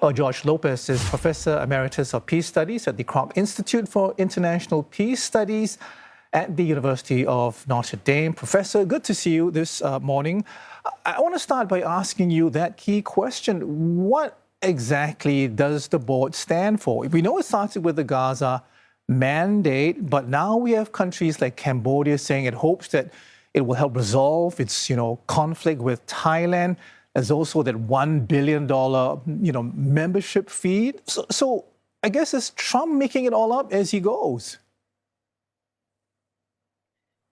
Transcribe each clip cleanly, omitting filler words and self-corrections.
Well, George Lopez is Professor Emeritus of Peace Studies at the Kroc Institute for International Peace Studies at the University of Notre Dame. Professor, good to see you this morning. I want to start by asking you that key question. What exactly does the board stand for? We know it started with the Gaza mandate, but now we have countries like Cambodia saying it hopes that it will help resolve its, conflict with Thailand. There's also that $1 billion, membership fee. So I guess is Trump making it all up as he goes?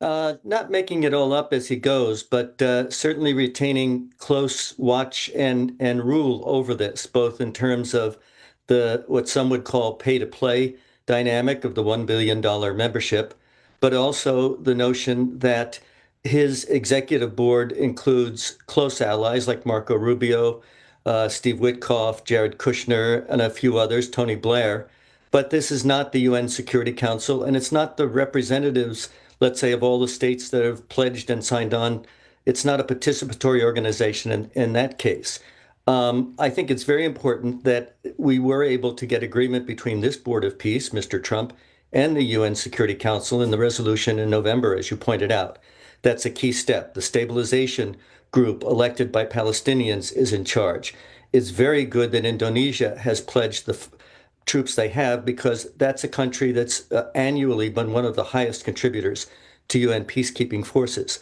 Not making it all up as he goes, but certainly retaining close watch and rule over this, both in terms of what some would call pay-to-play dynamic of the $1 billion membership, but also the notion that his executive board includes close allies like Marco Rubio, Steve Witkoff, Jared Kushner, and a few others, Tony Blair. But this is not the UN Security Council, and it's not the representatives, let's say, of all the states that have pledged and signed on. It's not a participatory organization in that case. I think it's very important that we were able to get agreement between this Board of Peace, Mr. Trump, and the UN Security Council in the resolution in November, as you pointed out. That's a key step. The stabilization group elected by Palestinians is in charge. It's very good that Indonesia has pledged the troops they have, because that's a country that's annually been one of the highest contributors to UN peacekeeping forces.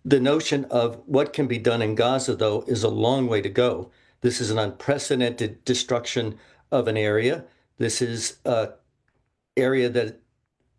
The notion of what can be done in Gaza, though, is a long way to go. This is an unprecedented destruction of an area. This is an area that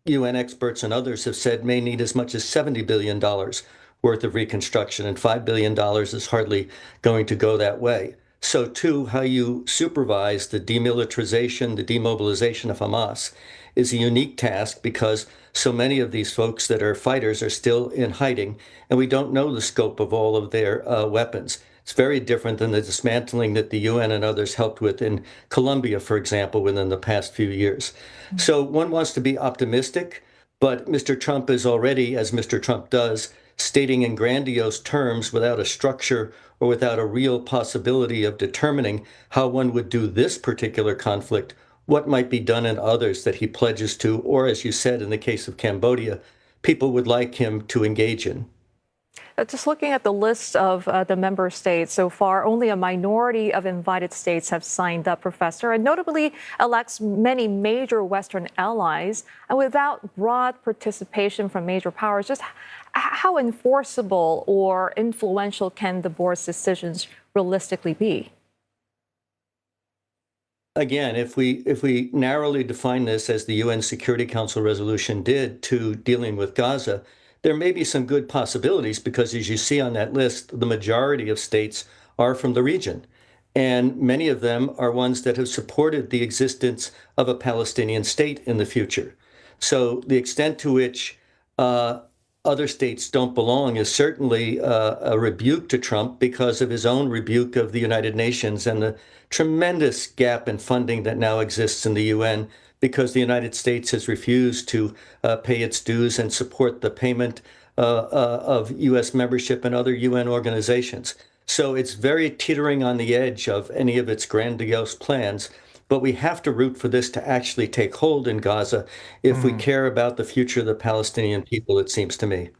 UN experts and others have said may need as much as $70 billion worth of reconstruction, and $5 billion is hardly going to go that way. So too, how you supervise the demilitarization, the demobilization of Hamas is a unique task, because so many of these folks that are fighters are still in hiding, and we don't know the scope of all of their weapons. It's very different than the dismantling that the UN and others helped with in Colombia, for example, within the past few years. So one wants to be optimistic, but Mr. Trump is already, as Mr. Trump does, stating in grandiose terms without a structure or without a real possibility of determining how one would do this particular conflict, what might be done in others that he pledges to, or as you said, in the case of Cambodia, people would like him to engage in. Just looking at the list of the member states so far, only a minority of invited states have signed up, Professor, and notably lacks many major Western allies. And without broad participation from major powers, just how enforceable or influential can the board's decisions realistically be? Again, if we narrowly define this as the UN Security Council resolution did to dealing with Gaza, there may be some good possibilities, because as you see on that list, the majority of states are from the region. And many of them are ones that have supported the existence of a Palestinian state in the future. So the extent to which other states don't belong is certainly a rebuke to Trump, because of his own rebuke of the United Nations and the tremendous gap in funding that now exists in the UN, because the United States has refused to pay its dues and support the payment of U.S. membership in other UN organizations. So it's very teetering on the edge of any of its grandiose plans. But we have to root for this to actually take hold in Gaza if we care about the future of the Palestinian people, it seems to me.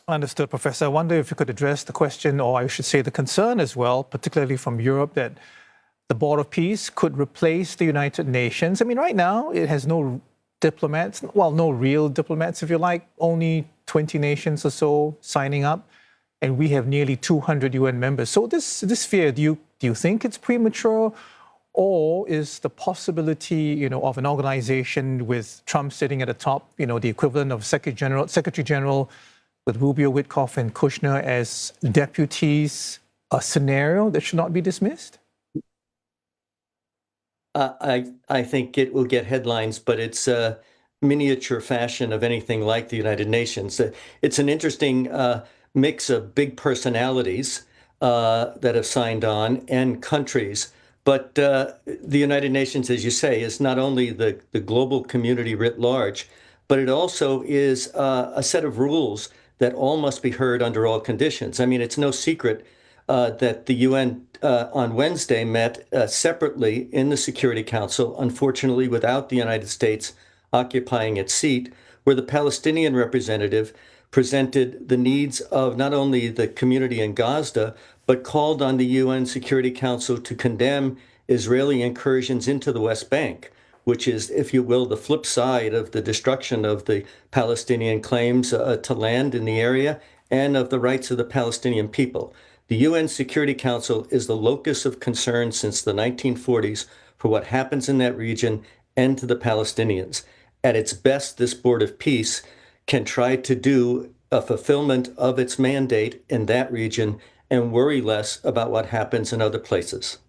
Understood, Professor. I wonder if you could address the question, or I should say the concern as well, particularly from Europe, that the Board of Peace could replace the United Nations. I mean, right now, it has no diplomats, well, no real diplomats, if you like, only 20 nations or so signing up, and we have nearly 200 UN members. So this fear, do you think it's premature, or is the possibility, of an organization with Trump sitting at the top, the equivalent of Secretary General with Rubio, Witkoff, and Kushner as deputies, a scenario that should not be dismissed? I think it will get headlines, but it's a miniature fashion of anything like the United Nations. It's an interesting mix of big personalities that have signed on and countries. But the United Nations, as you say, is not only the global community writ large, but it also is a set of rules that all must be heard under all conditions. I mean, it's no secret that the UN on Wednesday met separately in the Security Council, unfortunately without the United States occupying its seat, where the Palestinian representative presented the needs of not only the community in Gaza, but called on the UN Security Council to condemn Israeli incursions into the West Bank, which is, if you will, the flip side of the destruction of the Palestinian claims to land in the area and of the rights of the Palestinian people. The UN Security Council is the locus of concern since the 1940s for what happens in that region and to the Palestinians. At its best, this Board of Peace can try to do a fulfillment of its mandate in that region and worry less about what happens in other places.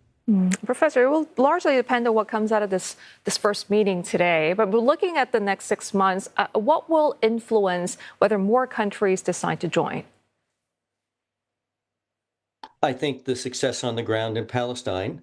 Professor, it will largely depend on what comes out of this first meeting today. But we're looking at the next 6 months. What will influence whether more countries decide to join? I think the success on the ground in Palestine,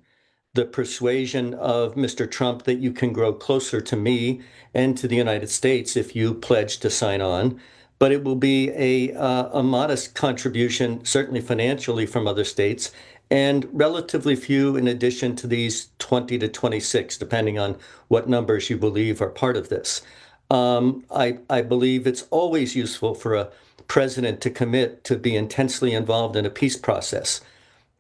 the persuasion of Mr. Trump that you can grow closer to me and to the United States if you pledge to sign on. But it will be a modest contribution, certainly financially, from other states, and relatively few in addition to these 20 to 26, depending on what numbers you believe are part of this. I believe it's always useful for a president to commit to be intensely involved in a peace process.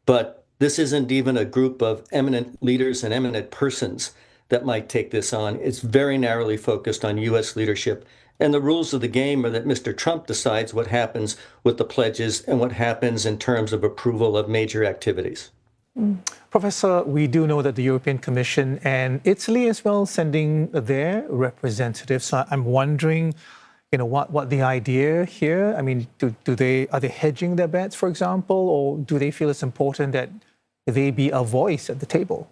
But this isn't even a group of eminent leaders and eminent persons that might take this on. It's very narrowly focused on U.S. leadership. And the rules of the game are that Mr. Trump decides what happens with the pledges and what happens in terms of approval of major activities. Professor, we do know that the European Commission and Italy as well sending their representatives. So I'm wondering, what the idea here? I mean, are they hedging their bets, for example, or do they feel it's important that they be a voice at the table?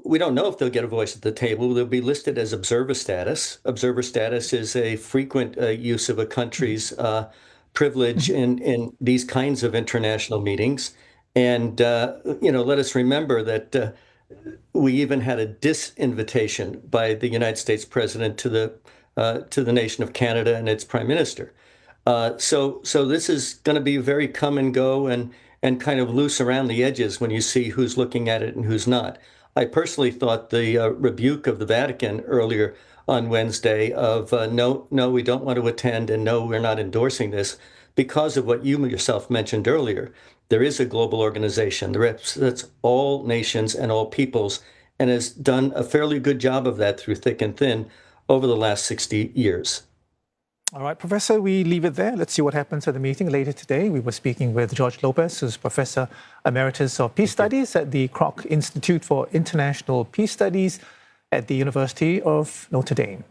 We don't know if they'll get a voice at the table. They'll be listed as observer status. Observer status is a frequent use of a country's privilege in these kinds of international meetings. And, let us remember that we even had a disinvitation by the United States president to the nation of Canada and its prime minister. So this is going to be very come and go and kind of loose around the edges when you see who's looking at it and who's not. I personally thought the rebuke of the Vatican earlier on Wednesday of no, we don't want to attend, and no, we're not endorsing this, because of what you yourself mentioned earlier. There is a global organization that represents all nations and all peoples and has done a fairly good job of that through thick and thin over the last 60 years. All right, Professor, we leave it there. Let's see what happens at the meeting later today. We were speaking with George Lopez, who's Professor Emeritus of Peace Studies at the Kroc Institute for International Peace Studies at the University of Notre Dame.